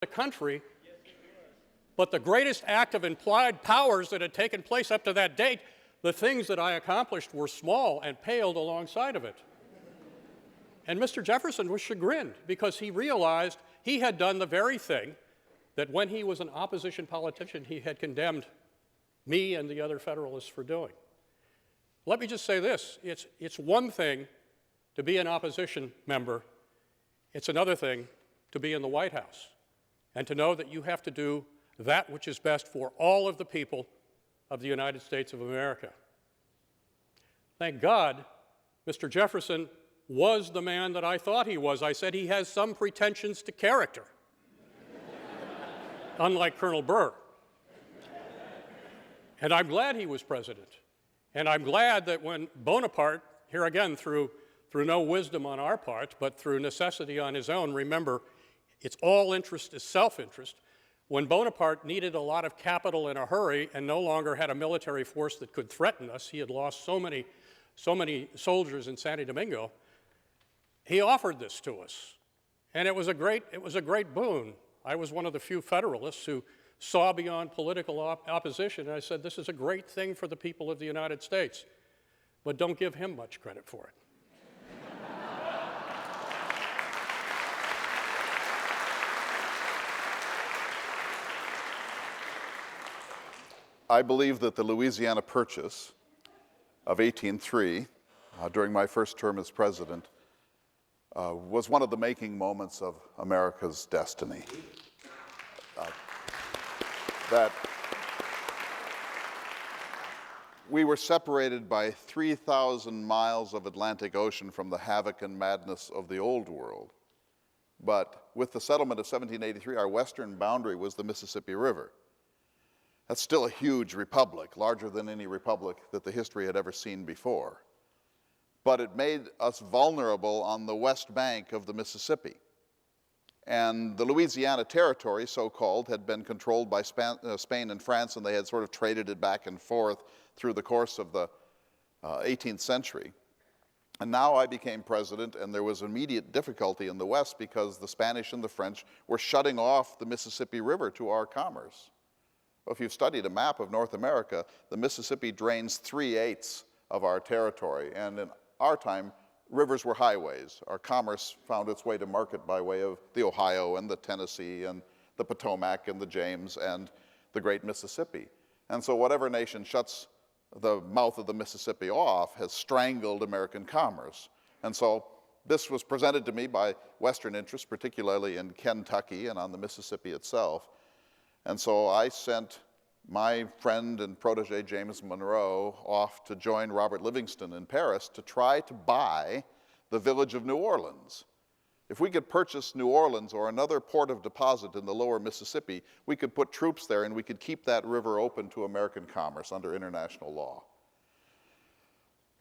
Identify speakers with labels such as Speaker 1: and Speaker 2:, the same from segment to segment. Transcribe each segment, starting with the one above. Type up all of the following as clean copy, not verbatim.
Speaker 1: the country, but the greatest act of implied powers that had taken place up to that date, the things that I accomplished were small and paled alongside of it. And Mr. Jefferson was chagrined because he realized he had done the very thing that when he was an opposition politician, he had condemned me and the other Federalists for doing. Let me just say this, it's one thing to be an opposition member, it's another thing to be in the White House and to know that you have to do that which is best for all of the people of the United States of America. Thank God, Mr. Jefferson was the man that I thought he was. I said he has some pretensions to character, unlike Colonel Burr. And I'm glad he was president. And I'm glad that when Bonaparte, here again through no wisdom on our part, but through necessity on his own, remember, it's all interest is self-interest. When Bonaparte needed a lot of capital in a hurry and no longer had a military force that could threaten us, he had lost so many soldiers in Santo Domingo, he offered this to us. And it was a great boon. I was one of the few Federalists who saw beyond political opposition, and I said, this is a great thing for the people of the United States, but don't give him much credit for it.
Speaker 2: I believe that the Louisiana Purchase of 1803, during my first term as president, was one of the making moments of America's destiny. That we were separated by 3,000 miles of Atlantic Ocean from the havoc and madness of the Old World. But with the settlement of 1783, our western boundary was the Mississippi River. That's still a huge republic, larger than any republic that the history had ever seen before. But it made us vulnerable on the west bank of the Mississippi. And the Louisiana Territory, so-called, had been controlled by Spain and France, and they had sort of traded it back and forth through the course of the 18th century. And now I became president, and there was immediate difficulty in the West because the Spanish and the French were shutting off the Mississippi River to our commerce. Well, if you've studied a map of North America, the Mississippi drains 3/8 of our territory, and in our time, rivers were highways. Our commerce found its way to market by way of the Ohio and the Tennessee and the Potomac and the James and the great Mississippi. And so whatever nation shuts the mouth of the Mississippi off has strangled American commerce. And so this was presented to me by Western interests, particularly in Kentucky and on the Mississippi itself. And so I sent my friend and protege James Monroe off to join Robert Livingston in Paris to try to buy the village of New Orleans. If we could purchase New Orleans or another port of deposit in the lower Mississippi, we could put troops there and we could keep that river open to American commerce under international law.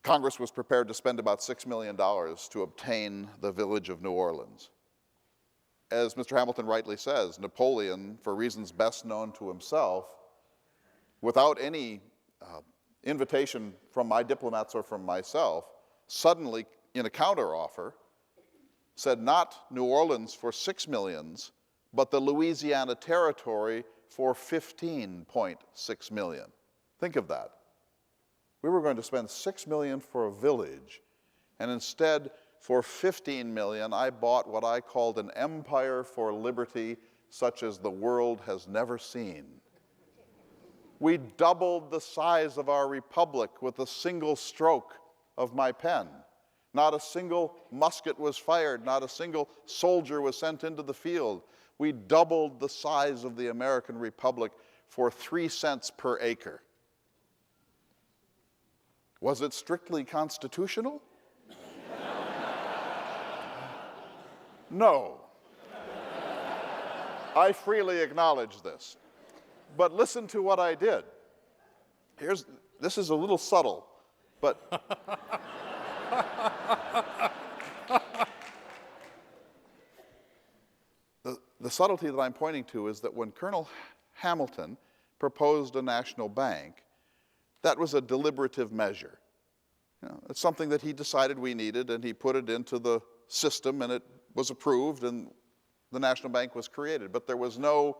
Speaker 2: Congress was prepared to spend about $6 million to obtain the village of New Orleans. As Mr. Hamilton rightly says, Napoleon, for reasons best known to himself, without any invitation from my diplomats or from myself, suddenly, in a counteroffer, said not New Orleans for $6 million, but the Louisiana Territory for $15.6 million. Think of that. We were going to spend $6 million for a village, and instead, for $15 million, I bought what I called an empire for liberty such as the world has never seen. We doubled the size of our republic with a single stroke of my pen. Not a single musket was fired, not a single soldier was sent into the field. We doubled the size of the American republic for 3 cents per acre. Was it strictly constitutional? No. I freely acknowledge this. But listen to what I did. This is a little subtle, but the subtlety that I'm pointing to is that when Colonel Hamilton proposed a national bank, that was a deliberative measure. It's something that he decided we needed, and he put it into the system, and it was approved, and the National Bank was created. But there was no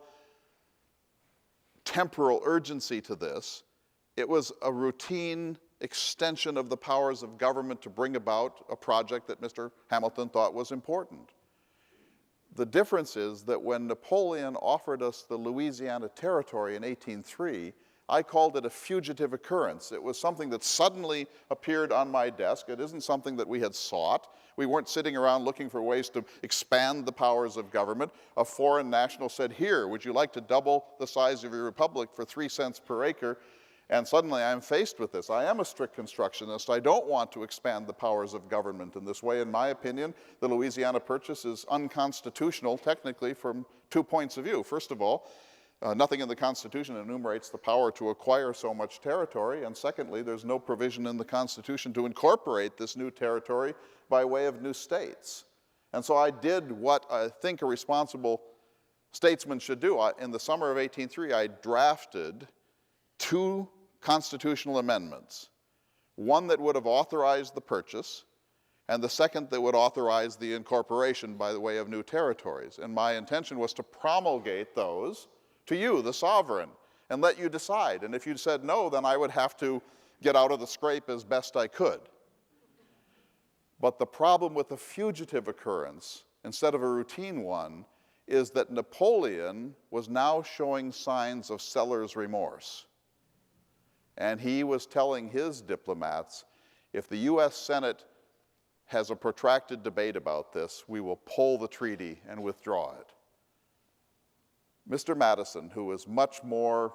Speaker 2: temporal urgency to this. It was a routine extension of the powers of government to bring about a project that Mr. Hamilton thought was important. The difference is that when Napoleon offered us the Louisiana Territory in 1803, I called it a fugitive occurrence. It was something that suddenly appeared on my desk. It isn't something that we had sought. We weren't sitting around looking for ways to expand the powers of government. A foreign national said, "Here, would you like to double the size of your republic for 3 cents per acre?" And suddenly I'm faced with this. I am a strict constructionist. I don't want to expand the powers of government in this way. In my opinion, the Louisiana Purchase is unconstitutional, technically, from 2 points of view. First of all, nothing in the Constitution enumerates the power to acquire so much territory. And secondly, there's no provision in the Constitution to incorporate this new territory by way of new states. And so I did what I think a responsible statesman should do. In the summer of 1803, I drafted 2 constitutional amendments, one that would have authorized the purchase, and the second that would authorize the incorporation by the way of new territories. And my intention was to promulgate those to you, the sovereign, and let you decide. And if you said no, then I would have to get out of the scrape as best I could. But the problem with the fugitive occurrence, instead of a routine one, is that Napoleon was now showing signs of seller's remorse. And he was telling his diplomats, if the US Senate has a protracted debate about this, we will pull the treaty and withdraw it. Mr. Madison, who was much more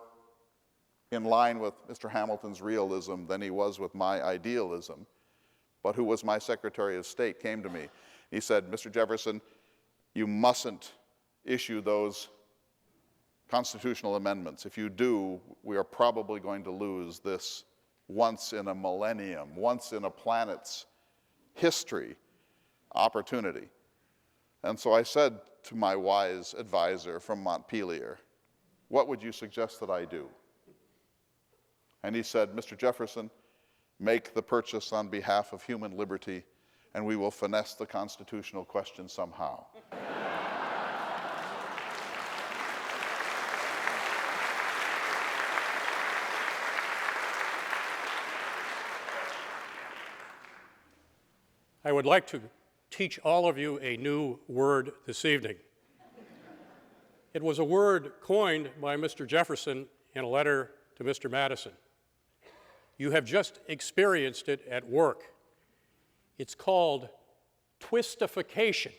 Speaker 2: in line with Mr. Hamilton's realism than he was with my idealism, but who was my Secretary of State, came to me. He said, "Mr. Jefferson, you mustn't issue those constitutional amendments. If you do, we are probably going to lose this once in a millennium, once in a planet's history opportunity." And so I said to my wise advisor from Montpelier, "What would you suggest that I do?" And he said, "Mr. Jefferson, make the purchase on behalf of human liberty, and we will finesse the constitutional question somehow."
Speaker 1: I would like to teach all of you a new word this evening. It was a word coined by Mr. Jefferson in a letter to Mr. Madison. You have just experienced it at work. It's called twistification.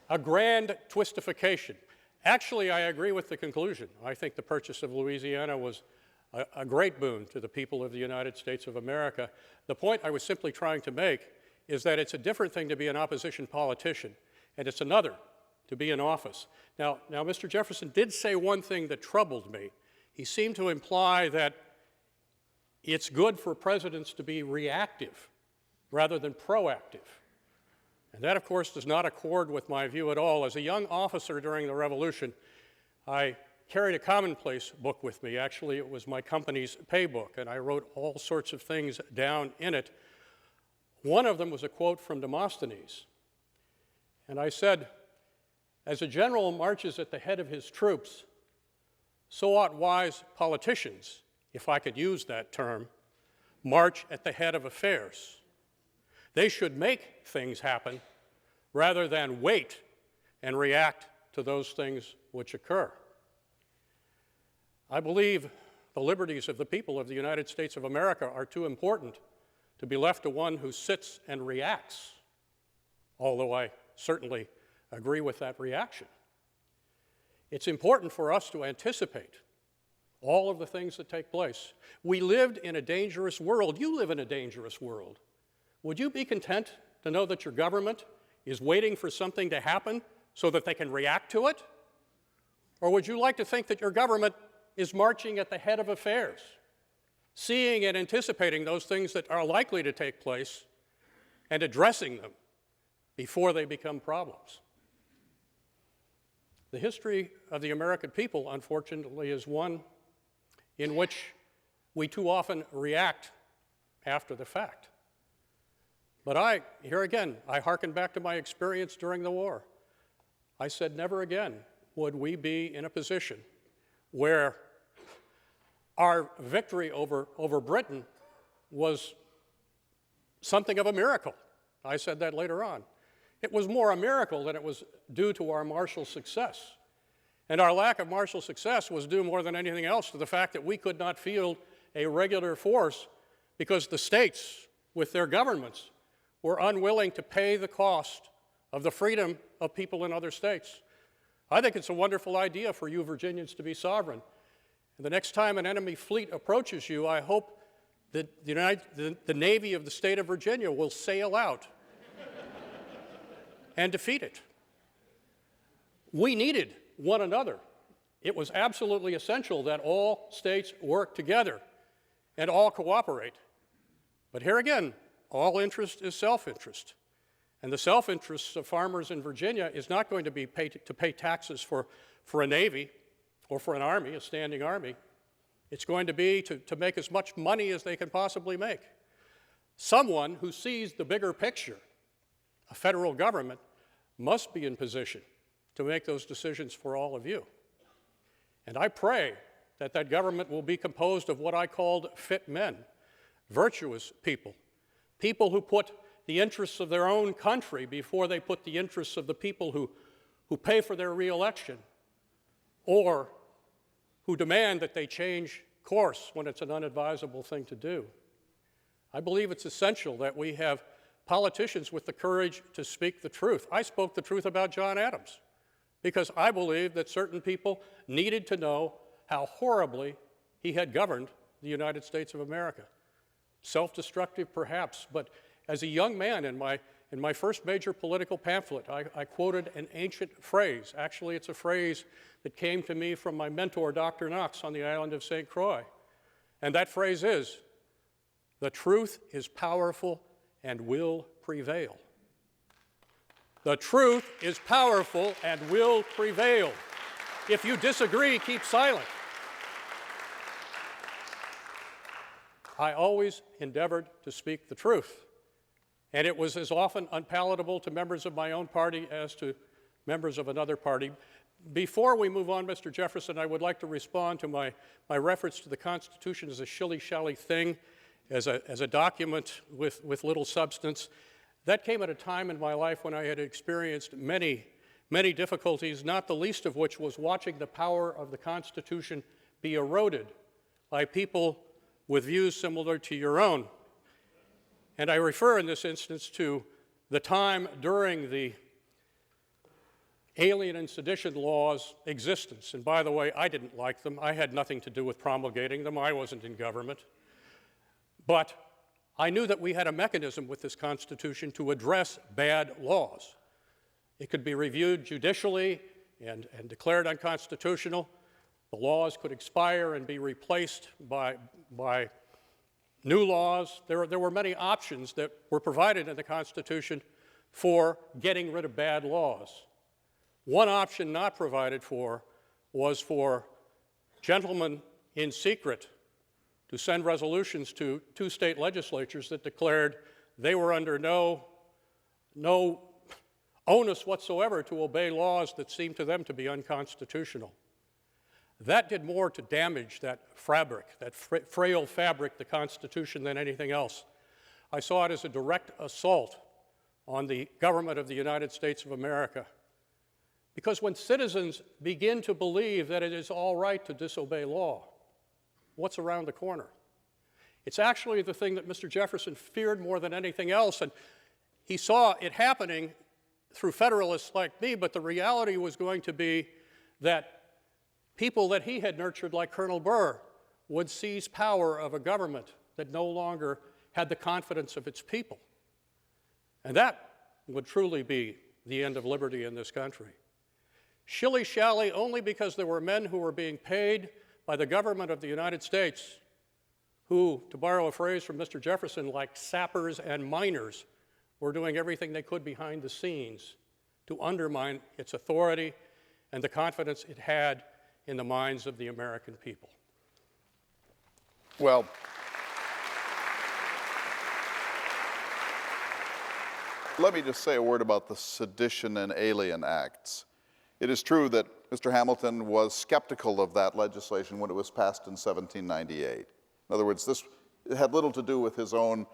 Speaker 1: A grand twistification. Actually, I agree with the conclusion. I think the purchase of Louisiana was a great boon to the people of the United States of America. The point I was simply trying to make is that it's a different thing to be an opposition politician, and it's another to be in office. Now, Mr. Jefferson did say one thing that troubled me. He seemed to imply that it's good for presidents to be reactive rather than proactive. And that, of course, does not accord with my view at all. As a young officer during the Revolution, I carried a commonplace book with me. Actually, it was my company's pay book, and I wrote all sorts of things down in it. One of them was a quote from Demosthenes. And I said, "As a general marches at the head of his troops, so ought wise politicians, if I could use that term, march at the head of affairs. They should make things happen rather than wait and react to those things which occur." I believe the liberties of the people of the United States of America are too important to be left to one who sits and reacts, although I certainly agree with that reaction. It's important for us to anticipate all of the things that take place. We lived in a dangerous world. You live in a dangerous world. Would you be content to know that your government is waiting for something to happen so that they can react to it? Or would you like to think that your government is marching at the head of affairs, seeing and anticipating those things that are likely to take place and addressing them before they become problems? The history of the American people, unfortunately, is one in which we too often react after the fact. But here again, I hearken back to my experience during the war. I said never again would we be in a position where our victory over Britain was something of a miracle. I said that later on. It was more a miracle than it was due to our martial success. And our lack of martial success was due more than anything else to the fact that we could not field a regular force because the states, with their governments, were unwilling to pay the cost of the freedom of people in other states. I think it's a wonderful idea for you Virginians to be sovereign. And the next time an enemy fleet approaches you, I hope that the Navy of the state of Virginia will sail out and defeat it. We needed one another. It was absolutely essential that all states work together and all cooperate. But here again, all interest is self-interest. And the self-interest of farmers in Virginia is not going to be to pay taxes for a navy or for an army, a standing army. It's going to be to make as much money as they can possibly make. Someone who sees the bigger picture, a federal government, must be in position to make those decisions for all of you. And I pray that that government will be composed of what I called fit men, virtuous people, people who put the interests of their own country before they put the interests of the people who pay for their reelection or who demand that they change course when it's an unadvisable thing to do. I believe it's essential that we have politicians with the courage to speak the truth. I spoke the truth about John Adams because I believe that certain people needed to know how horribly he had governed the United States of America. Self-destructive, perhaps, but as a young man in my first major political pamphlet, I quoted an ancient phrase. Actually, it's a phrase that came to me from my mentor, Dr. Knox, on the island of St. Croix. And that phrase is, "The truth is powerful and will prevail." The truth is powerful and will prevail. If you disagree, keep silent. I always endeavored to speak the truth, and it was as often unpalatable to members of my own party as to members of another party. Before we move on, Mr. Jefferson, I would like to respond to my reference to the Constitution as a shilly-shally thing, as a document with little substance. That came at a time in my life when I had experienced many difficulties, not the least of which was watching the power of the Constitution be eroded by people with views similar to your own. And I refer in this instance to the time during the Alien and Sedition Laws' existence. And by the way, I didn't like them. I had nothing to do with promulgating them. I wasn't in government. But I knew that we had a mechanism with this Constitution to address bad laws. It could be reviewed judicially and declared unconstitutional. The laws could expire and be replaced by new laws. There were many options that were provided in the Constitution for getting rid of bad laws. One option not provided for was for gentlemen in secret to send resolutions to two state legislatures that declared they were under no onus whatsoever to obey laws that seemed to them to be unconstitutional. That did more to damage that fabric, that frail fabric, the Constitution, than anything else. I saw it as a direct assault on the government of the United States of America. Because when citizens begin to believe that it is all right to disobey law, what's around the corner? It's actually the thing that Mr. Jefferson feared more than anything else, and he saw it happening through Federalists like me, but the reality was going to be that people that he had nurtured, like Colonel Burr, would seize power of a government that no longer had the confidence of its people. And that would truly be the end of liberty in this country. Shilly-shally only because there were men who were being paid by the government of the United States who, to borrow a phrase from Mr. Jefferson, like sappers and miners, were doing everything they could behind the scenes to undermine its authority and the confidence it had in the minds of the American people.
Speaker 2: Well, Let me just say a word about the Sedition and Alien Acts. It is true that Mr. Hamilton was skeptical of that legislation when it was passed in 1798. In other words, this had little to do with his own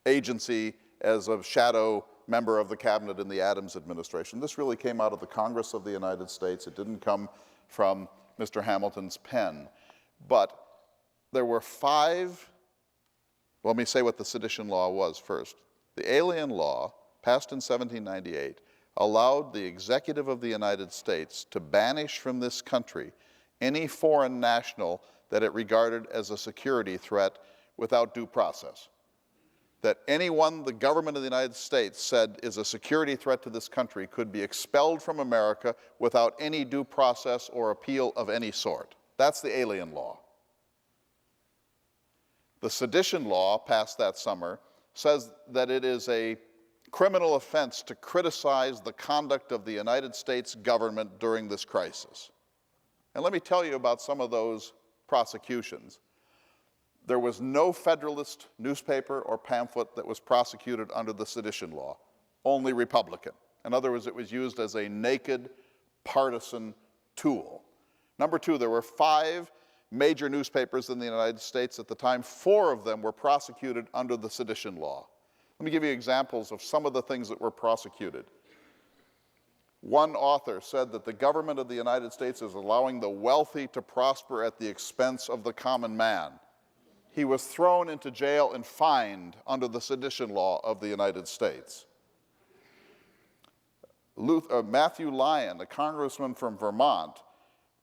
Speaker 2: agency as a shadow member of the cabinet in the Adams administration. This really came out of the Congress of the United States. It didn't come from Mr. Hamilton's pen. But there were let me say what the sedition law was first. The Alien Law, passed in 1798, allowed the executive of the United States to banish from this country any foreign national that it regarded as a security threat without due process. That anyone the government of the United States said is a security threat to this country could be expelled from America without any due process or appeal of any sort. That's the Alien Law. The Sedition Law, passed that summer, says that it is a criminal offense to criticize the conduct of the United States government during this crisis. And let me tell you about some of those prosecutions. There was no Federalist newspaper or pamphlet that was prosecuted under the Sedition Law, only Republican. In other words, it was used as a naked partisan tool. Number two, there were 5 major newspapers in the United States at the time. 4 of them were prosecuted under the Sedition Law. Let me give you examples of some of the things that were prosecuted. One author said that the government of the United States is allowing the wealthy to prosper at the expense of the common man. He was thrown into jail and fined under the Sedition Law of the United States. Matthew Lyon, a congressman from Vermont,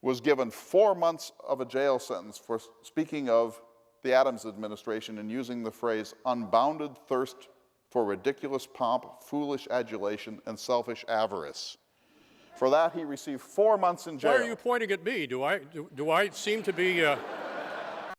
Speaker 2: was given 4 months of a jail sentence for speaking of the Adams administration and using the phrase unbounded thirst for ridiculous pomp, foolish adulation, and selfish avarice. For that, he received 4 months in jail.
Speaker 1: Why are you pointing at me? Do I seem to be